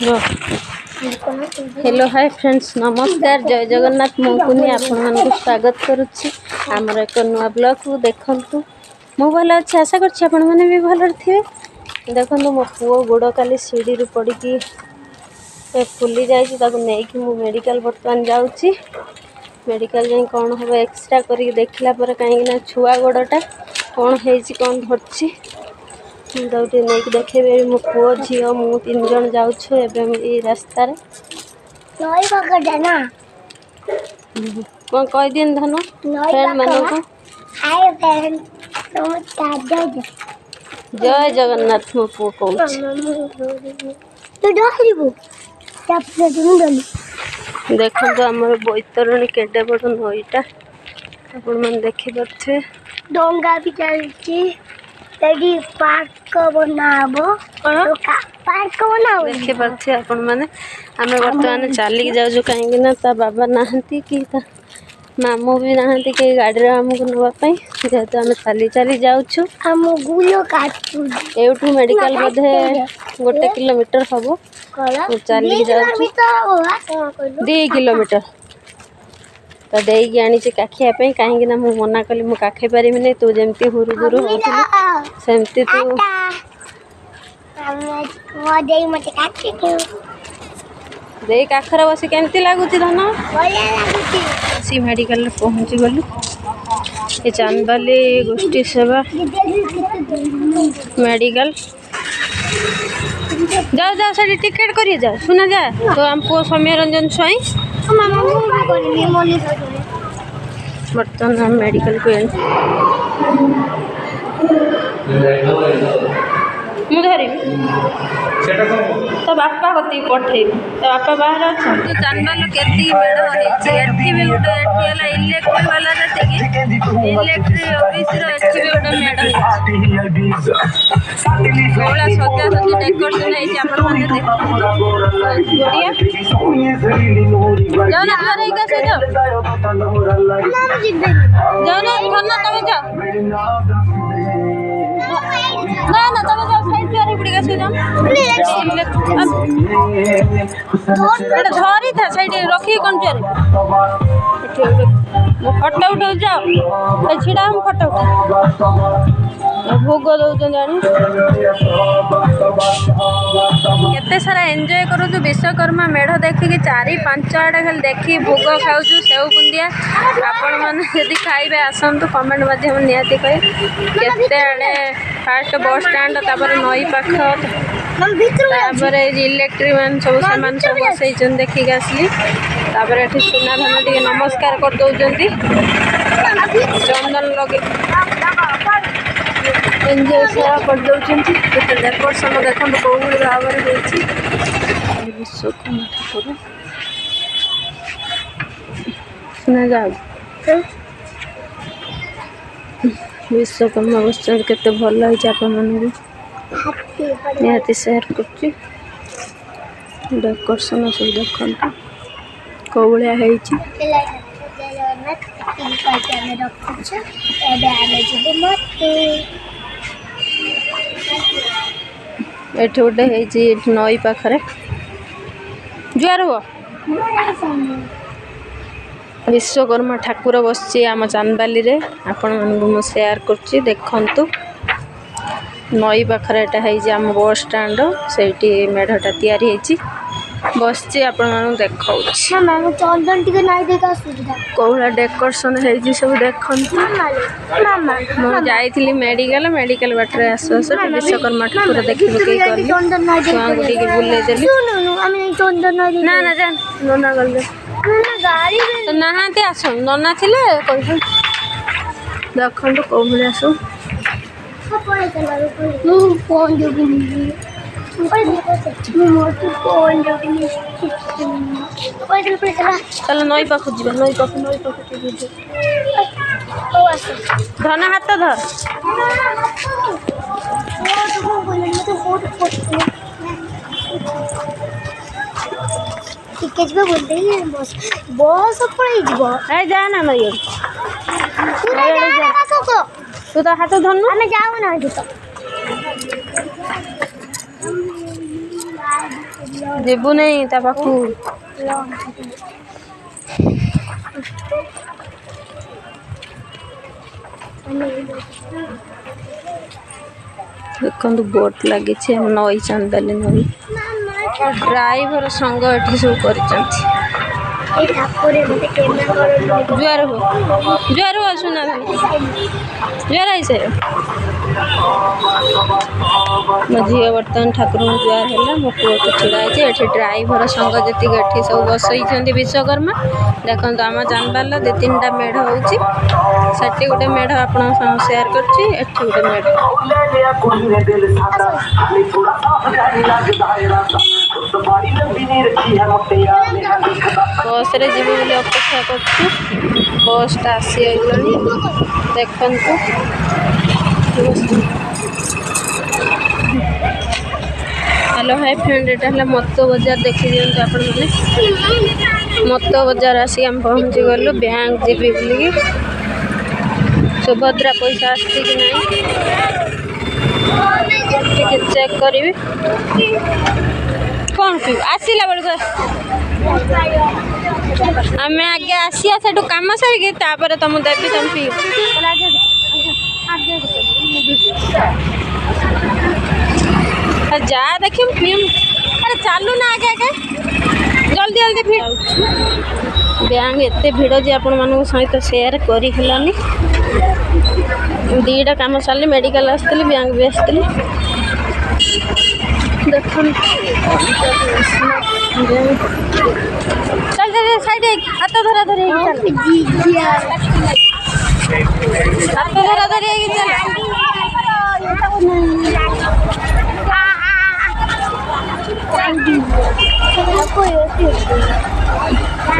Hello hi friends नमस्कार जय जगन्नाथ मुकुनी आपण मानक स्वागत करुच्ची आमर एक नुआ ब्लॉग को देखंतु मु भल अच्छे आशा करछि आपण माने भी भल थिबे। देखंतु मो पुओ गोड़ काली सीढ़ी रु पड़ी की फुली जाइछि ताको नै कि मु मेडिकल वर्तमान जाउछि मेडिकल जाई कोन होबो एक्सरे करी देखला पर काई ना छुआ गोड़टा कोन हेछि कोन धरछि दौटे नहीं देखेबे मो पुओ झील मु 3 जन जाउछु एवं ई रास्ता रे नई पकड़ ना कोन कह दिन धन फ्रेंड मानो को हाय फ्रेंड तुम जय जगन्नाथ मो पुओ को तू डरिबो तब से तुम डली देखो तो हमर बैतरणी केडे बड नईटा आपण मन देखि परथे डोंगा भी चलची तेडी पार्क बनाबो पार्क बनाबो देखे परथे आपण माने हमें वर्तमान चाली जाउ कहीं ना ता बाबा नहंती कि ता मामू भी नहंती के गाड़ी रे हमको नवा पई जेतो हमें चाली चाली जाउछु हम गुलो काटू एउठू मेडिकल बधे 1 किलोमीटर हबो चाली जाउछु 2 किलोमीटर तो देगी आनी काखिया कहीं ना मु मना कली मु काखे पारिमी नहीं तू जमती हुरु गुरु होथिलु सेमती तू दे काखर बसी केमती लागुची धन सी मेडिकल रे पहुंची गलु ए चांदबाली गोष्ठी सेवा मेडिकल जाओ जाओ साडी टिकट करिए जाओ सुना जा तो हम पो समय रंजन स्वाई बर्तन हम मेडिकल को मुझे तो बापा कति पठे तो बापा बाहर अच्छा चांदबाल केती मेड़ होइछि एठी भी गोटे एठी हला इलेक्ट्रिक वाला जति इलेक्ट्रिक ऑफिस रो एठी भी गोटे मेड़ गोला सजा सजी डेकोरेशन है जे अपन माने देखियो बढ़िया जाओ ना घर के से जाओ जाओ ना खाना तमे जाओ ना ना तमे जाओ साइड पे पड़ी के से जाओ एटा धरी था साइड रखी कोन चोरी फोटो उठाओ जाओ ए छिड़ा हम फोटो उठा भोग दौन जानी केते सारा एंजॉय करू विश्वकर्मा मेढ़ देखिकी 4-5 आड़े खाली देखी भोग खाऊ सेव बुंदिया आपण मैंने यदि खाइबे आसतु कमेंट माध्यम निहाती कहे केते आड़े फास्ट बस स्टैंड तापर नई पाख तापर इलेक्ट्रिक मैन सब सामान सब बसई देखिक आसली तापर एठी सुना धान टिके नमस्कार कर दउजंती चंदन लगे एंजॉय सेवा कर दउजंती केते डेकोरेशन देखन कोउल भावर होइछि विश्वकर्मा ठाकुर सुना जाओ विश्वकर्मा बस केते भल होइछि आपन मन निहाती शेयर करछि डेकोरेशन सब देखन कोउलिया होइछि एठ गोटे नई पाखरे जुआर हुआ विश्वकर्मा ठाकुर बसची आम चांदबाली रे आपण मन शेयर करछि देखंतु नई पाखरे एटा है आम बस स्टैंड सेठी मेढ़टा तैयारी होइछि बसची आपण मन देखाउछि मामा चंदन टिके नाइ देखा सुविधा कोला डेकोरेशन हेछि सब देखंतु मामा मो जाईथिली मेडिकल बाटरे आसस विश्वकर्मा ठाकुर देखिबो के करली चंदन नाइ देखा गुडी के बुले देली हम चंदन नाइ ना ना जा नोना गल ना गाड़ी तो नहाते आसो नोना थिले कहि देखंतु कोमले आसो फोन जोगिनी चलो नई पाख जी नई पाख धन हाथ धर बस बस पड़े जाना मैं तू तो हाथ धरनु आम जाओ ना जीवु नहीं ता पाखु देखो बोट लगी नई चांदाली नई ड्राइवर संग एठी सब कर जुआर हो सुना जुआर आई से मो झील बर्तमान ठाकुर जुआर है मो पुओ को छुड़ा है ड्राइवर संग जी सब बसई विश्वकर्मा देखो आम जानबार दु तीन टा मेढ़ होटी गोटे मेढ़ आप सेयार कर बस रे जीव बोली अपेक्षा कर बसटा आसी देखु हेलो हाय फ्रेंड एटा है मत्तो बजार देखी दिखाँ आपण मैंने मत्तो बजार आसिक आम पहुँची गलु बैंक जीवी बोलिकी सुभद्रा पैसा आसती कि नहीं चेक करी कौन पी आसला बेलू आम आगे आसिया से कम सारिकी तुम देवी तुम पी जा देखिए पीम अरे चालू ना आगे आगे जल्दी जल्दी भीड़ बैंक एत भिड़ जे आपण मान सहित सेयार करी हेलानी दीटा काम सारे मेडिकल आसती बैंक भी आसती देख चल साइड हाथ धरा धरी हाथ धरा धरी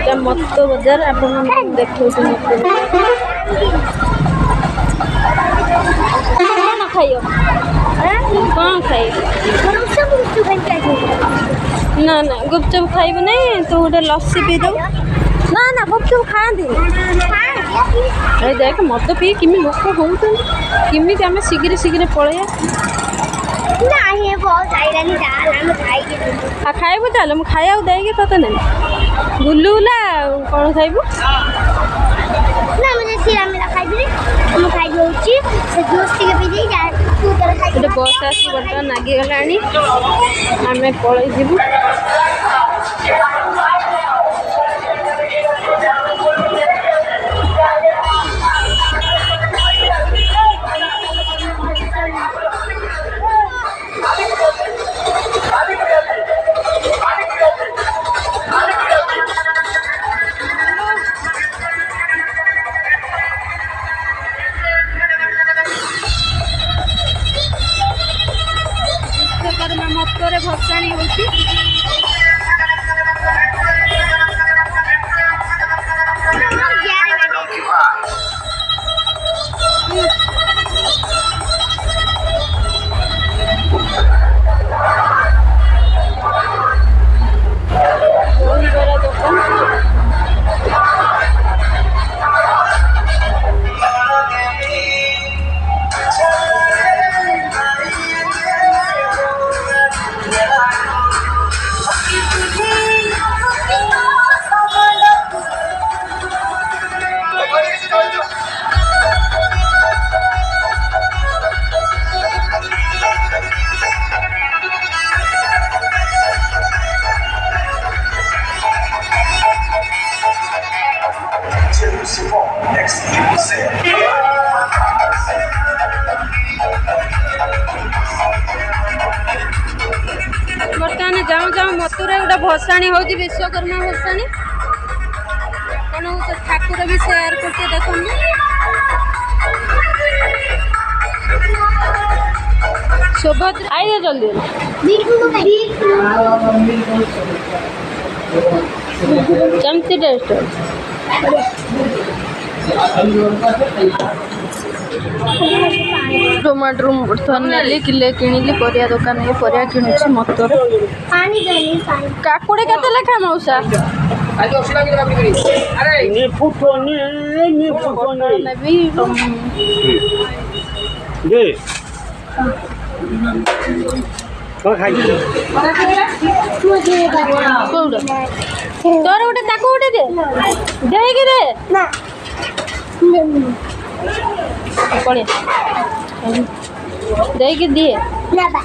चल मत्तो बजार आप देखो खाइयो कौन खाई ना ना गुपचुप खाइबू नहीं तू गोटे लस्सी पी दो ना ना गुपचुप खाती अरे देख मत पी किमी लोक होमी आम शीघ्र शीघ्र पलैया खाइबू चल मुझे खाया देगी तोते ना बुलूला कौन खाइबू ना मुझे सिरा मेरा खाई दे हम खाई होची से जूस टिके पी दे जा तू तर खाई दे बस आसी बर्तमान नागी गलानी आमे पळै जीवु मत्तरे भसाणी होची बर्तमान जाऊँ जाऊँ मथुरा गोटे भसाणी हो विश्वकर्मा भसाणी कौन ठाकुर भी सेयार करते देख सुभद्रा आई जल्दी केमती टेस्ट टमाटर बर्तमान नेली किले किणिली परिया दुकान ये परिया किणुची मतर काकुड़ी केते लेखा मौसा कौन खाई କୋଉଟା ତୋର ଗୋଟେ ତାକୁ ଗୋଟେ ଦେ ଦେଇକି ଦେ ନା ପଳେଇ ଦେଇକି ଦିଏ ନା ବା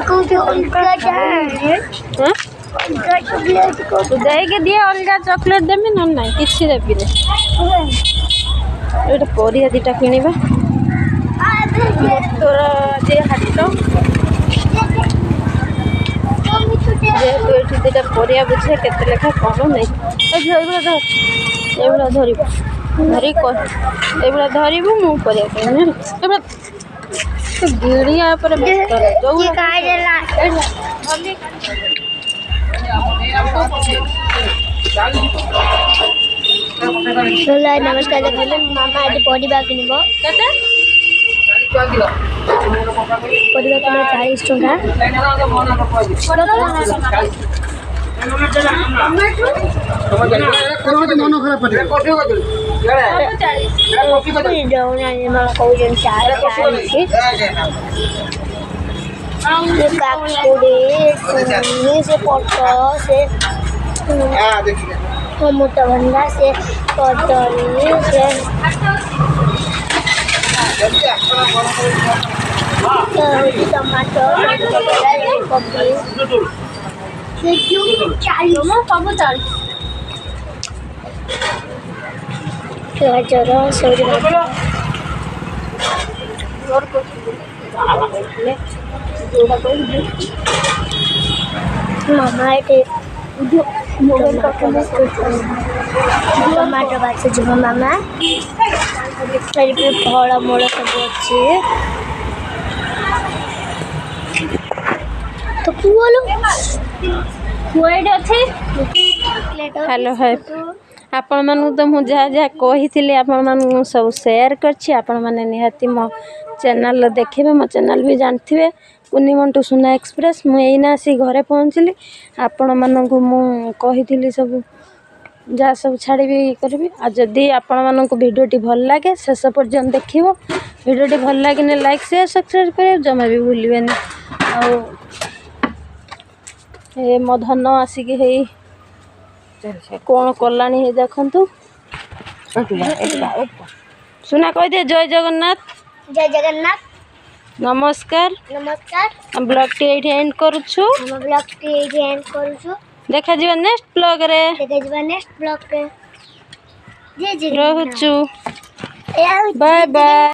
କୋଉଠି ଅଲଗା ଯାଏ ହଁ ଅଲଗା ଚକଲେଟ୍ ତୁ ଦେଇକି ଦିଏ ଅଲଗା ଚକୋଲେଟ୍ ଦେବି ନହେଲେ ନାହିଁ କିଛି ଦେବିନି ଏଇଟା ପରିବା ଦୁଇଟା କିଣିବା ତୋର ଆଜି ହାଟ ଯେହେତୁ ଏଠି ଦୁଇଟା ପରିବା ବୁଝେ କେତେ ଲେଖା କ'ଣ ନାହିଁ ଏଇଭଳିଆ ଧରିବୁ ଏଇଭଳିଆ ଧରିବୁ ମୁଁ ପରିବା କିଣିବି ଏଭଳିଆ ଗିଳିଆ ଉପରେ ନମସ୍କାର କହିଲେ ମାମା ଏଠି ପରିବା କିଣିବ ପରିବା କିଣିବ 40 ଟଙ୍କା से पटल से अमृतभंडा से कदली से टमाटर गाजर मामा टमाटर बाछ जीव मामा फल मूल सब अच्छे तो हेलो हाय आपण मानू तो मुझे जहाँ जहाँ कही आपण मानू सब शेयर करछि आपण माने निहाती मो चैनल देखिए मो चैनल भी जानथिबे कुनी मंटू सुना एक्सप्रेस मुझे आसी घरे पहुँचली आपण मानू मु कही सब जहाँ सब छाड़ी करी आ जदि आपण मानू भिडियोटी भल लगे शेष पर्यंत देखियो भिडियोटी भल लगे लाइक शेयर सब्सक्राइब कर जमा भी भूलिबेनी आ मो धन आसिक है कौन कलानी है देखु सुना कह दे जय जगन्नाथ नमस्कार नमस्कार हम ब्लॉग टी एंड करूछु हम ब्लॉग टी एंड करूछु देखा जीवा नेक्स्ट ब्लॉग रे नेक्स्ट ब्लॉग रे रहूछु बाय बाय।